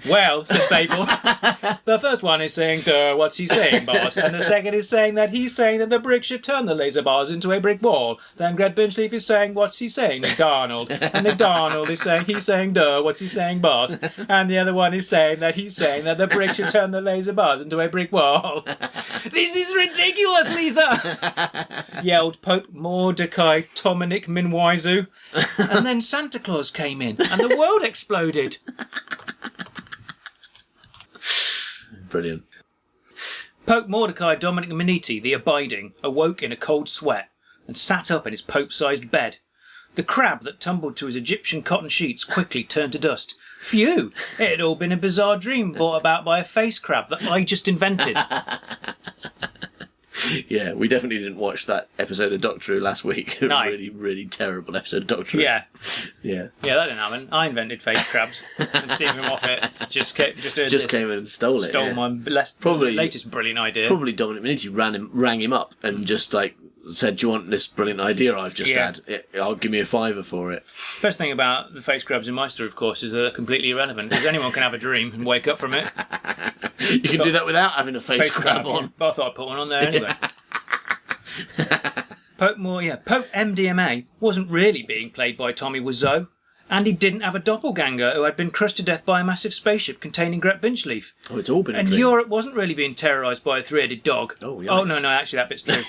"Well," said Babel, "the first one is saying, what's he saying, boss? And the second is saying that he's saying that the brick should turn the laser bars into a brick wall. Then Gret Binchleaf is saying, what's he saying, Nick Donald? And Nick Donald is saying, he's saying, what's he saying, boss? And the other one is saying that he's saying that the brick should turn the laser bars into a brick wall." "This is ridiculous, Lisa!" yelled Pope Mordecai Dominic Minwizu. And then Santa Claus came in and the world exploded. Brilliant. Pope Mordecai Dominic Maniti, the Abiding, awoke in a cold sweat and sat up in his pope-sized bed. The crab that tumbled to his Egyptian cotton sheets quickly turned to dust. Phew! It had all been a bizarre dream brought about by a face crab that I just invented. Yeah, we definitely didn't watch that episode of Doctor Who last week. No. Really, really terrible episode of Doctor Who. Yeah. Yeah. Yeah, that didn't happen. I invented face crabs. And Stephen Moffat just came Came in and stole it. Stole yeah. my latest brilliant idea. Probably Dominic Maniti rang him up and just said, "Do you want this brilliant idea I've just had? I'll give me a £5 for it." Best thing about the face crabs in my story, of course, is they're completely irrelevant because anyone can have a dream and wake up from it. You can do that without having a face crab on. But I thought I'd put one on there anyway. Pope MDMA wasn't really being played by Tommy Wiseau, and he didn't have a doppelganger who had been crushed to death by a massive spaceship containing Gret Binchleaf. Oh, it's all been a And dream. Europe wasn't really being terrorised by a three-headed dog. Oh, yikes. Oh, no, actually that bit's true.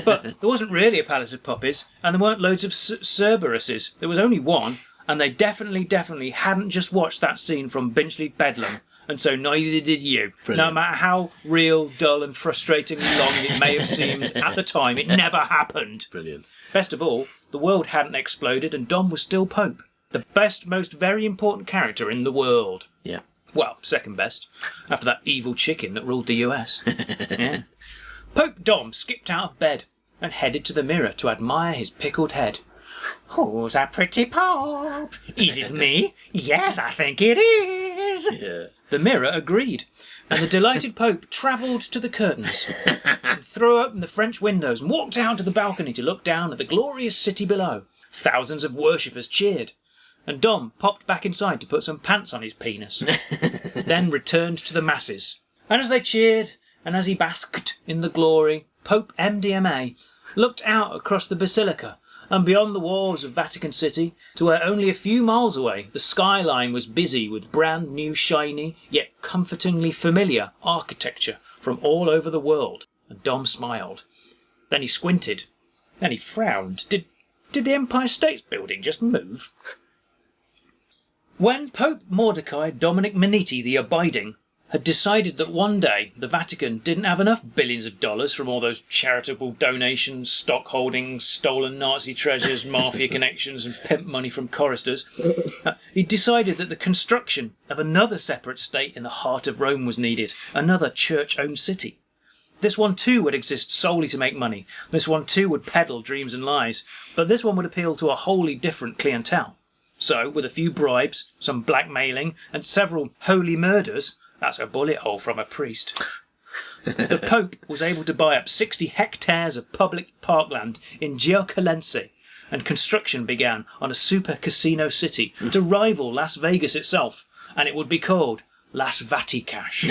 But there wasn't really a palace of puppies, and there weren't loads of Cerberuses. There was only one, and they definitely hadn't just watched that scene from Binchleaf Bedlam, and so neither did you. Brilliant. No matter how real, dull and frustratingly long it may have seemed at the time, it never happened. Brilliant. Best of all, the world hadn't exploded and Dom was still Pope. The best, most very important character in the world. Yeah. Well, second best, after that evil chicken that ruled the US. Yeah. Pope Dom skipped out of bed and headed to the mirror to admire his pickled head. Who's a pretty Pope? Is it me? Yes, I think it is. Yeah. The mirror agreed, and the delighted Pope travelled to the curtains, and threw open the French windows and walked out to the balcony to look down at the glorious city below. Thousands of worshippers cheered, and Dom popped back inside to put some pants on his penis, then returned to the masses. And as they cheered, and as he basked in the glory, Pope MDMA looked out across the basilica and beyond the walls of Vatican City to where only a few miles away the skyline was busy with brand new, shiny, yet comfortingly familiar architecture from all over the world. And Dom smiled. Then he squinted. Then he frowned. Did the Empire State Building just move? When Pope Mordecai Dominic Maniti the Abiding had decided that one day the Vatican didn't have enough billions of dollars from all those charitable donations, stock holdings, stolen Nazi treasures, mafia connections and pimp money from choristers, he decided that the construction of another separate state in the heart of Rome was needed, another church-owned city. This one too would exist solely to make money, this one too would peddle dreams and lies, but this one would appeal to a wholly different clientele. So, with a few bribes, some blackmailing and several holy murders, that's a bullet hole from a priest, the Pope was able to buy up 60 hectares of public parkland in Giocalense, and construction began on a super casino city to rival Las Vegas itself, and it would be called Las Vaticash.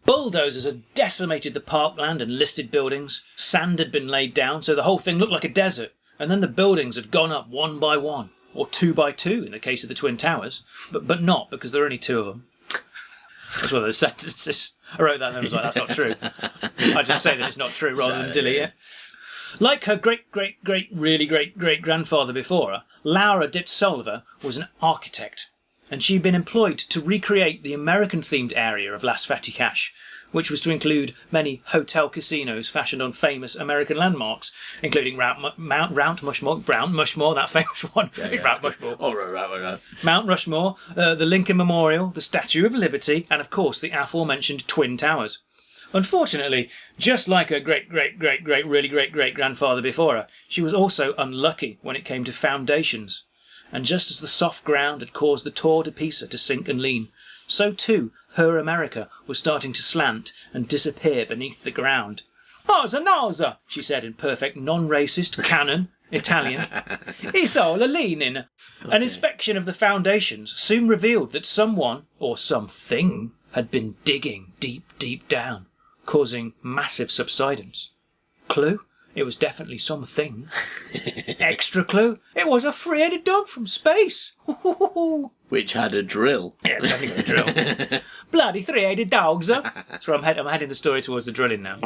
Bulldozers had decimated the parkland and listed buildings, sand had been laid down so the whole thing looked like a desert, and then the buildings had gone up one by one, or two by two in the case of the Twin Towers, but not because there are only two of them. That's one of those sentences. I wrote that and I was like, that's not true. I just say that it's not true rather than delete it. Like her really great grandfather before her, Laura Ditsolver was an architect, and she'd been employed to recreate the American-themed area of Las Vaticash, which was to include many hotel casinos fashioned on famous American landmarks, including Mount Rushmore, that famous one. It's Mount Rushmore. Oh, right. Mount Rushmore, the Lincoln Memorial, the Statue of Liberty, and of course the aforementioned Twin Towers. Unfortunately, just like her really great grandfather before her, she was also unlucky when it came to foundations. And just as the soft ground had caused the Tour de Pisa to sink and lean, so too her America was starting to slant and disappear beneath the ground. "Osa nosa," she said in perfect non-racist canon Italian. "It's all a leaning." Okay. An inspection of the foundations soon revealed that someone, or something, had been digging deep down, causing massive subsidence. Clue? It was definitely something. Extra clue? It was a three-headed dog from space. Which had a drill. Yeah, definitely got a drill. Bloody three-headed dogs, huh? So I'm heading the story towards the drilling now.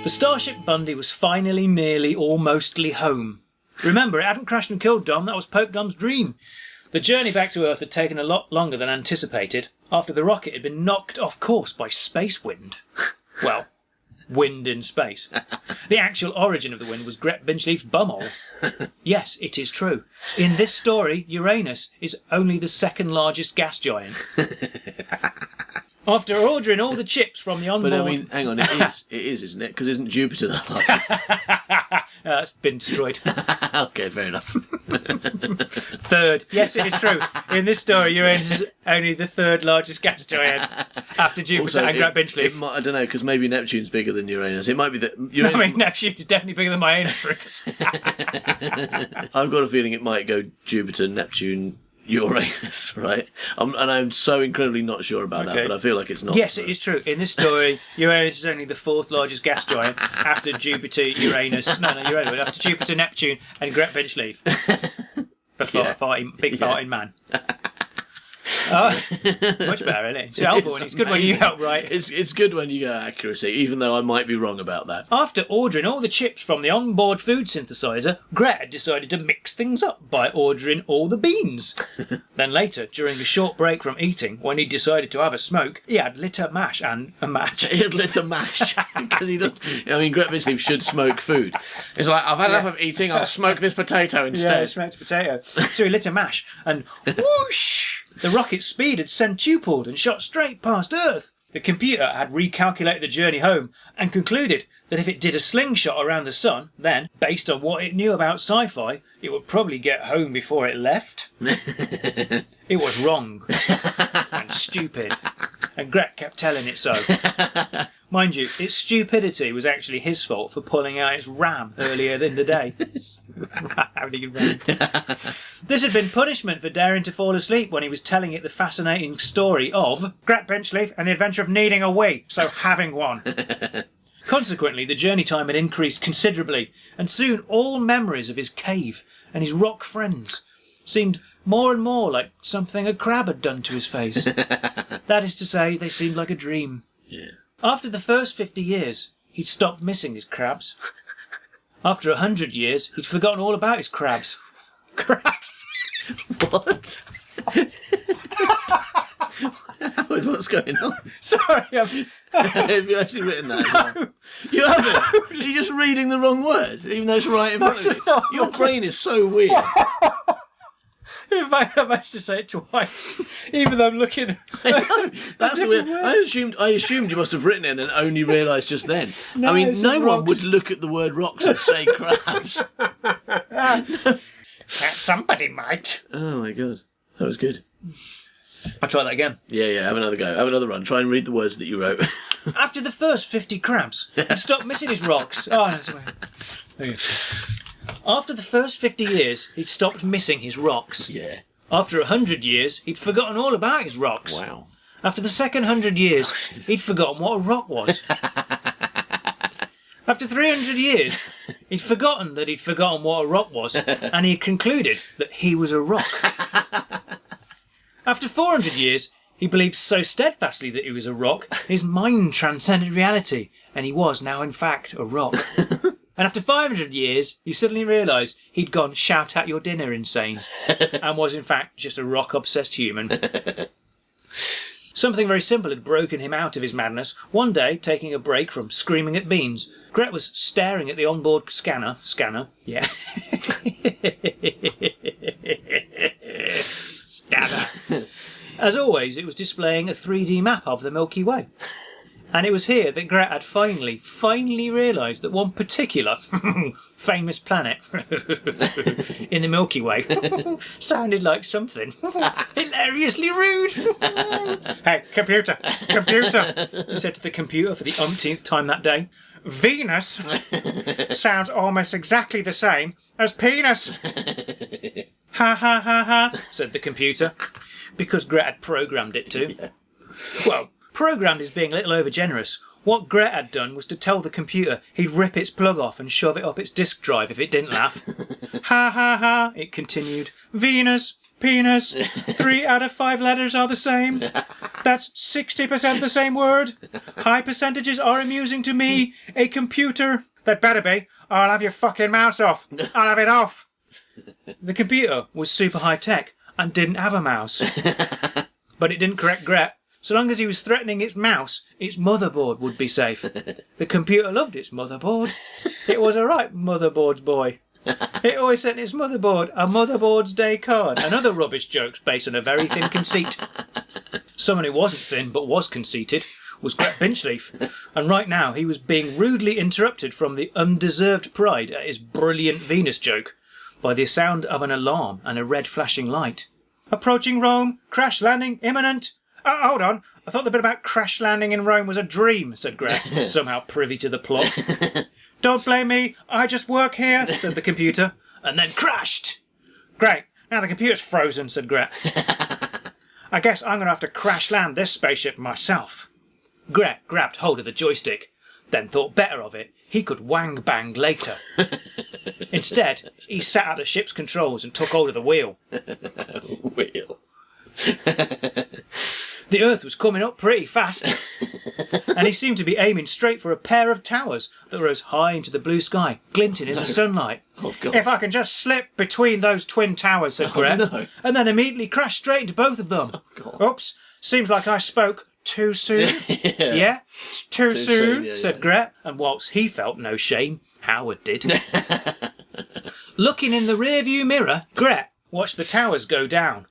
The Starship Bundy was finally, nearly, almostly home. Remember, it hadn't crashed and killed Dom. That was Pope Dom's dream. The journey back to Earth had taken a lot longer than anticipated, after the rocket had been knocked off course by space wind. Well, wind in space. The actual origin of the wind was Gret Binchleaf's bumhole. Yes, it is true. In this story, Uranus is only the second largest gas giant. After ordering all the chips from the onboard... But I mean, hang on, it is, isn't it? Because isn't Jupiter the largest? That's been destroyed. Okay, fair enough. Third. Yes, it is true. In this story, Uranus is only the third largest gas giant after Jupiter and Gret Binchleaf. I don't know, because maybe Neptune's bigger than Uranus. It might be that Uranus... I mean, Neptune is definitely bigger than my anus, Rufus. I've got a feeling it might go Jupiter, Neptune, Uranus, right? And I'm so incredibly not sure about that, but I feel like it's not. Yes, it is true. In this story, Uranus is only the fourth largest gas giant after Jupiter, Uranus. No, Uranus. After Jupiter, Neptune, and Gret Binchleaf. Big farting man. Much better, isn't it? It's helpful. It's good when you help right. It's good when you get accuracy, even though I might be wrong about that. After ordering all the chips from the onboard food synthesizer, Gret had decided to mix things up by ordering all the beans. Then later, during a short break from eating, when he decided to have a smoke, he had lit a match and a match. He had lit a mash because he doesn't. I mean, Gret Binchleaf should smoke food. It's like, I've had enough of eating. I'll smoke this potato instead. Yeah, smoked potato. So he lit a mash and whoosh! The rocket's speed had centupled and shot straight past Earth. The computer had recalculated the journey home and concluded that if it did a slingshot around the sun, then, based on what it knew about sci-fi, it would probably get home before it left. It was wrong and stupid, and Gret kept telling it so. Mind you, its stupidity was actually his fault for pulling out its ram earlier in the day. This had been punishment for daring to fall asleep when he was telling it the fascinating story of Gret Binchleaf and the adventure of needing a wee, so having one. Consequently, the journey time had increased considerably, and soon all memories of his cave and his rock friends seemed more and more like something a crab had done to his face. That is to say, they seemed like a dream. Yeah. After the first 50 years, he'd stopped missing his crabs. After 100 years, he'd forgotten all about his crabs. Crabs? What? What's going on? Sorry, Have you actually written that? No. You haven't? You're just reading the wrong word, even though it's right in front of you. Your brain is so weird. In fact, I managed to say it twice, even though I'm looking. I know. That's the weird. I assumed you must have written it and then only realised just then. No, I mean, no one rocks. would look at the word rocks and say crabs. Somebody might. Oh my god, that was good. I'll try that again. Yeah, have another go. Have another run. Try and read the words that you wrote. After the first 50 crabs, he'd stopped missing his rocks. Oh, no, sorry. There you go. After the first 50 years, he'd stopped missing his rocks. Yeah. After 100 years, he'd forgotten all about his rocks. Wow. After the second 100 years, he'd forgotten what a rock was. After 300 years, he'd forgotten that he'd forgotten what a rock was, and he concluded that he was a rock. After 400 years, he believed so steadfastly that he was a rock, his mind transcended reality, and he was now in fact a rock. And after 500 years, he suddenly realised he'd gone shout at your dinner insane, and was in fact just a rock-obsessed human. Something very simple had broken him out of his madness. One day, taking a break from screaming at beans, Gret was staring at the onboard scanner, yeah. Scanner. As always, it was displaying a 3D map of the Milky Way. And it was here that Gret had finally realised that one particular famous planet in the Milky Way sounded like something hilariously rude. Hey, computer, he said to the computer for the umpteenth time that day. Venus sounds almost exactly the same as penis. Ha ha ha ha, said the computer, because Gret had programmed it to. Yeah. Well, programmed is being a little overgenerous. What Gret had done was to tell the computer he'd rip its plug off and shove it up its disk drive if it didn't laugh. Ha ha ha, it continued. Venus, penis, 3 out of 5 letters are the same. That's 60% the same word. High percentages are amusing to me. A computer. That better be. I'll have your fucking mouse off. I'll have it off. The computer was super high tech and didn't have a mouse. But it didn't correct Gret. So long as he was threatening its mouse, its motherboard would be safe. The computer loved its motherboard. It was a right motherboard's boy. It always sent its motherboard a Motherboard's Day card and other rubbish jokes based on a very thin conceit. Someone who wasn't thin but was conceited was Gret Binchleaf, and right now he was being rudely interrupted from the undeserved pride at his brilliant Venus joke by the sound of an alarm and a red flashing light. Approaching Rome, crash landing imminent. Hold on, I thought the bit about crash landing in Rome was a dream, said Gret, somehow privy to the plot. Don't blame me, I just work here, said the computer, and then crashed. Great, Now the computer's frozen, said Gret. I guess I'm going to have to crash land this spaceship myself. Gret grabbed hold of the joystick, then thought better of it. He could wang bang later. Instead, he sat at the ship's controls and took hold of the wheel. Wheel. The Earth was coming up pretty fast, and he seemed to be aiming straight for a pair of towers that rose high into the blue sky, glinting in the sunlight. Oh, God. If I can just slip between those twin towers, said Gret, no. and then immediately crash straight into both of them. God. Oops, seems like I spoke too soon. Yeah. Too soon, yeah, said yeah. Gret, and whilst he felt no shame, Howard did. Looking in the rearview mirror, Gret watched the towers go down.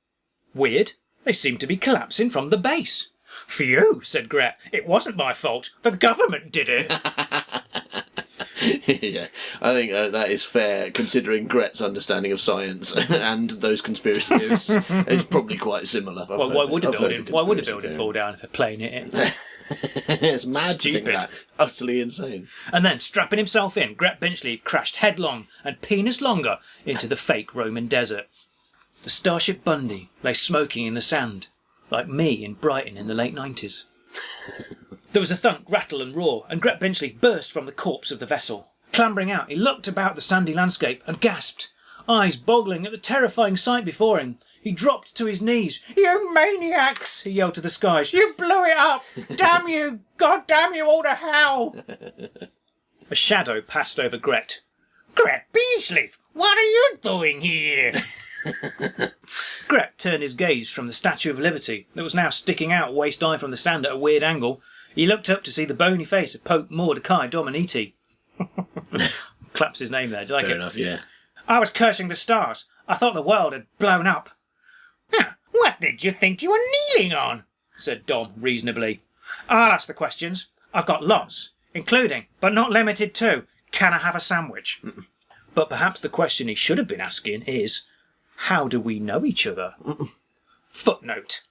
Weird, they seemed to be collapsing from the base. Phew, said Gret, it wasn't my fault. The government did it. Yeah, I think that is fair, considering Gret's understanding of science and those conspiracy theories. It's probably quite similar. Well, why would a building fall down if a plane hit it? It's mad to think Stupid. that. Utterly insane. And then, strapping himself in, Gret Binchleaf crashed headlong and penis longer into the fake Roman desert. The Starship Bundy lay smoking in the sand, like me in Brighton in the late 90s. There was a thunk, rattle and roar, and Gret Binchleaf burst from the corpse of the vessel. Clambering out, he looked about the sandy landscape and gasped, eyes boggling at the terrifying sight before him. He dropped to his knees. "You maniacs!" he yelled to the skies. "You blew it up! Damn you! God damn you all to hell!" A shadow passed over Gret. "Gret Binchleaf, what are you doing here?" Gret turned his gaze from the Statue of Liberty that was now sticking out waist-high from the sand at a weird angle. He looked up to see the bony face of Pope Mordecai Dominiti. Claps his name there. Do you like Fair it? enough, yeah. "I was cursing the stars. I thought the world had blown up." "What did you think you were kneeling on?" said Dom reasonably. "I'll ask the questions. I've got lots, including, but not limited to, can I have a sandwich?" But perhaps the question he should have been asking is, how do we know each other? Footnote.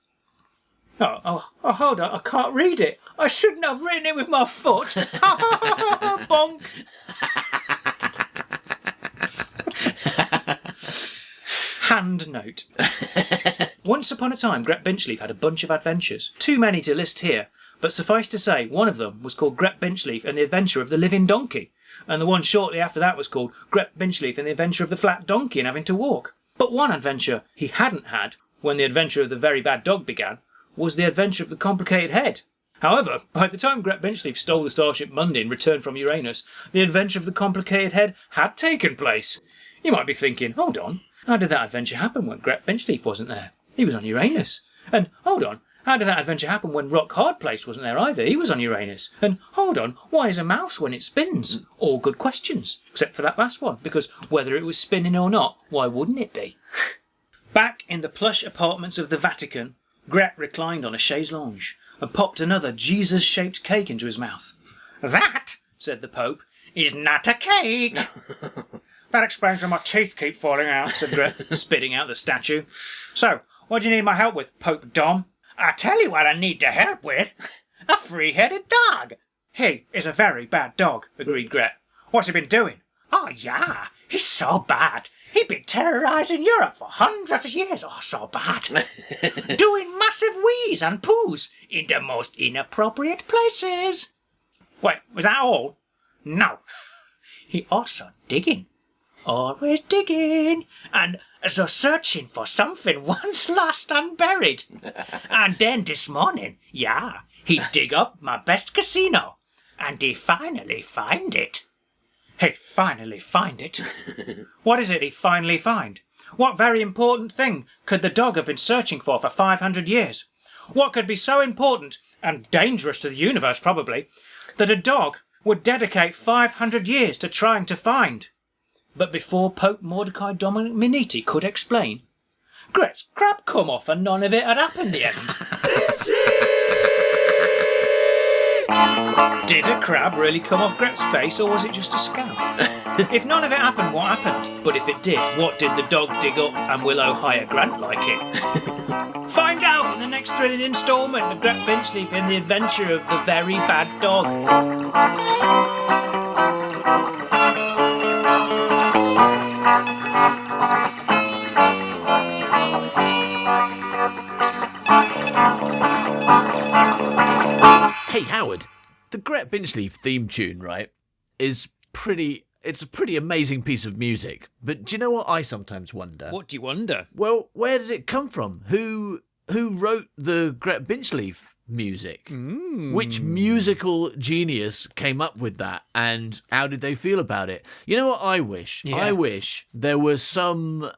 Oh, hold on, I can't read it. I shouldn't have written it with my foot. Bonk. Hand note. Once upon a time, Gret Binchleaf had a bunch of adventures. Too many to list here, but suffice to say, one of them was called Gret Binchleaf and the Adventure of the Living Donkey, and the one shortly after that was called Gret Binchleaf and the Adventure of the Flat Donkey and Having to Walk. But one adventure he hadn't had, when the adventure of the Very Bad Dog began, was the Adventure of the Complicated Head. However, by the time Gret Binchleaf stole the Starship Monday and returned from Uranus, the Adventure of the Complicated Head had taken place. You might be thinking, hold on, how did that adventure happen when Gret Binchleaf wasn't there? He was on Uranus. And hold on, how did that adventure happen when Rock Hard Place wasn't there either? He was on Uranus. And hold on, why is a mouse when it spins? All good questions, except for that last one, because whether it was spinning or not, why wouldn't it be? Back in the plush apartments of the Vatican, Gret reclined on a chaise lounge and popped another Jesus-shaped cake into his mouth. "That," said the Pope, "is not a cake." "That explains why my teeth keep falling out," said Gret, spitting out the statue. "So, what do you need my help with, Pope Dom?" "I tell you what I need to help with. A three-headed dog." "He is a very bad dog," agreed Gret. "What's he been doing?" "Oh, yeah, he's so bad. He'd been terrorising Europe for hundreds of years. Oh, so bad. Doing massive wheeze and poos in the most inappropriate places." "Wait, was that all?" "No. He also digging. Always digging. And so searching for something once lost and buried. And then this morning, yeah, he dig up my best casino. And he finally find it." "He finally find it? What is it he finally find? What very important thing could the dog have been searching for 500 years? What could be so important, and dangerous to the universe probably, that a dog would dedicate 500 years to trying to find?" But before Pope Mordecai Dominiti could explain, Gret's crab come off and none of it had happened in the end. Did a crab really come off Gret's face, or was it just a scam? If none of it happened, what happened? But if it did, what did the dog dig up, and will Ohio Grant like it? Find out in the next thrilling instalment of Gret Binchleaf in the Adventure of the Very Bad Dog. Hey, Howard, the Gret Binchleaf theme tune, right, is pretty... It's a pretty amazing piece of music. But do you know what I sometimes wonder? What do you wonder? Well, where does it come from? Who wrote the Gret Binchleaf music? Which musical genius came up with that, and how did they feel about it? You know what I wish? Yeah. I wish there was some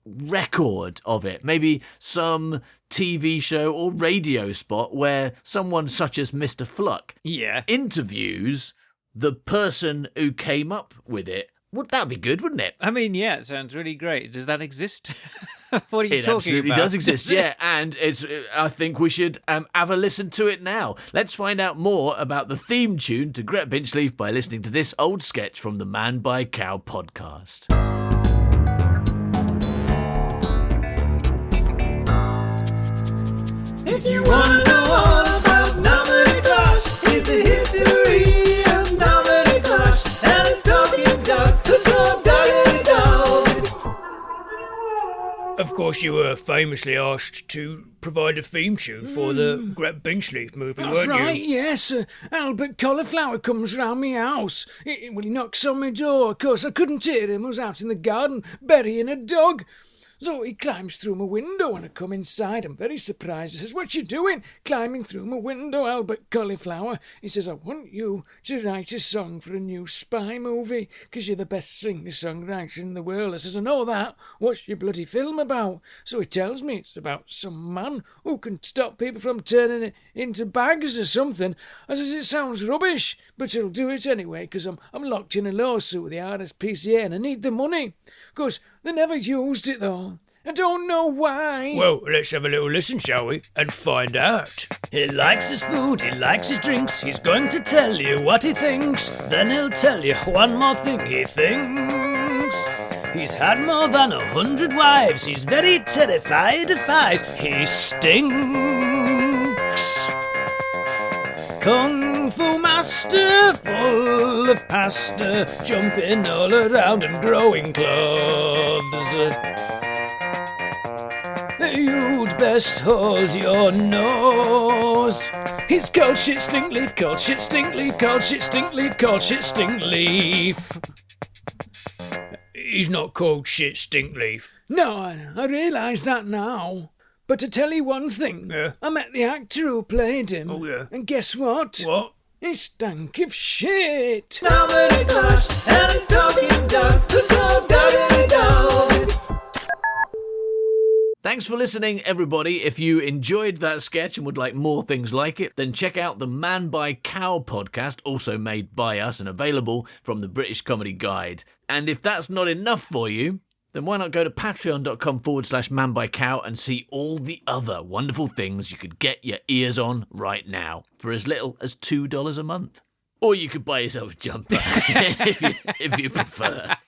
record of it, maybe some TV show or radio spot where someone such as Mr. Fluck interviews the person who came up with it. Would that be good, wouldn't it? I mean, yeah, it sounds really great. Does that exist? What are you It talking absolutely about? does exist, yeah. And it's. I think we should have a listen to it now. Let's find out more about the theme tune to Gret Binchleaf by listening to this old sketch from the Man by Cow podcast. If you wanna know all about Nominee Clash, here's the history of Nominee Clash, and it's talking duck, the dog, duckity dog. Of course, you were famously asked to provide a theme tune for the Gret Binchleaf movie, That's weren't right, you? yes. Albert Cauliflower comes round me house. He knocks on my door. Of course, I couldn't hear him. I was out in the garden burying a dog. So he climbs through my window and I come inside. I'm very surprised. He says, "What you doing? Climbing through my window, Albert Cauliflower?" He says, "I want you to write a song for a new spy movie, 'cause you're the best singer-songwriter in the world." I says, "I know that. What's your bloody film about?" So he tells me it's about some man who can stop people from turning it into bags or something. I says, "It sounds rubbish, but I'll do it anyway, 'cause I'm locked in a lawsuit with the RSPCA and I need the money." Of course, they never used it though. I don't know why. Well, let's have a little listen, shall we? And find out. He likes his food, he likes his drinks, he's going to tell you what he thinks, then he'll tell you one more thing he thinks. He's had more than 100 wives, he's very terrified of flies, he stinks. Kung Fu master, full of pasta, jumping all around and growing clothes. You'd best hold your nose. He's called Shit Stink Leaf, called Shit Stink Leaf, called Shit Stink Leaf, called Shit Stink Leaf. He's not called Shit Stink Leaf. No, I realise that now. But to tell you one thing, Yeah. I met the actor who played him. Oh, yeah. And guess what? What? He stank of shit. Nominee Clash, and it's talking duck, the dog, duckity dog. Thanks for listening, everybody. If you enjoyed that sketch and would like more things like it, then check out the Man by Cow podcast, also made by us and available from the British Comedy Guide. And if that's not enough for you, then why not go to patreon.com/manbycow and see all the other wonderful things you could get your ears on right now for as little as $2 a month. Or you could buy yourself a jumper if you prefer.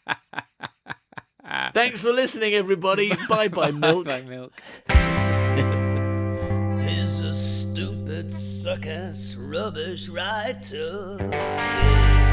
Thanks for listening, everybody. Bye-bye, Milk. Bye, Milk. He's a stupid, suck-ass, rubbish writer. Yeah.